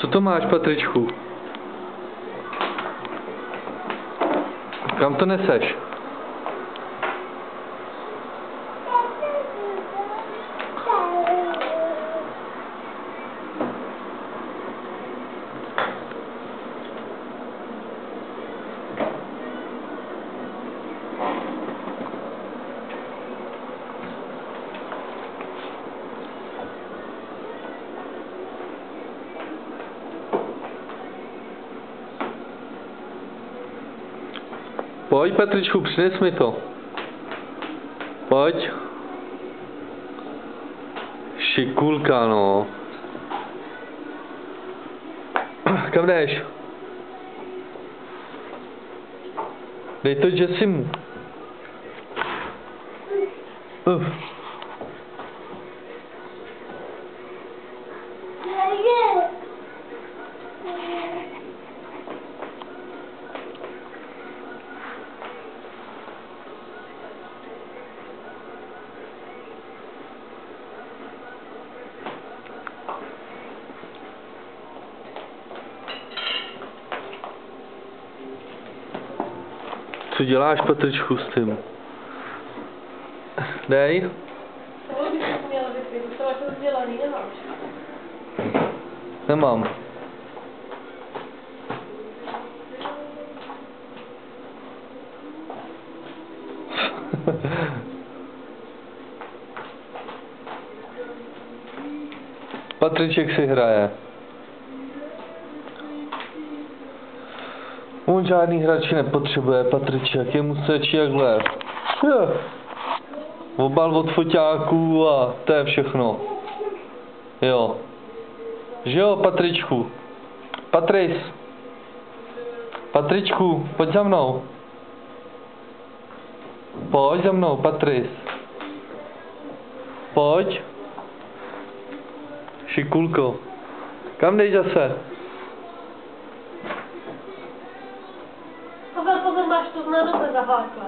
Co to máš, Patričku? Kam to neseš? Pojď, Patričku, přines mi to. Pojď. Šikulka, no. Kam jdeš? Dej to Jessimu. Co děláš, Patričku, s tím? Dej. To bys měl vypít, to máš rozdělaný, nemáš? Nemám. Patriček si hraje. On žádný hračky nepotřebuje, Patriček, jemu stačí jak lev. Obal od foťáků a to je všechno. Jo. Že jo, Patričku? Patričku, pojď za mnou. Pojď za mnou, Patris. Pojď. Šikulko. Kam jdeš zase? Pozor, máš to na noze zahákle.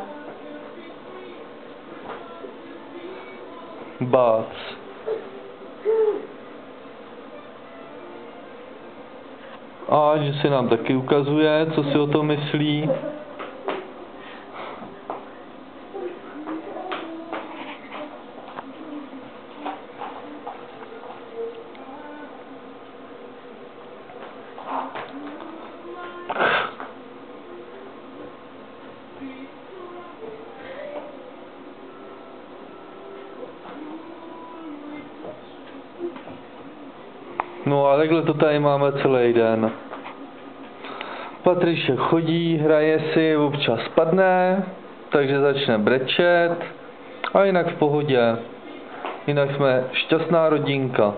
Bác. A že si nám taky ukazuje, co si o tom myslí. No a takhle to tady máme celý den. Patríšek chodí, hraje si, občas spadne, takže začne brečet a jinak v pohodě. Jinak jsme šťastná rodinka.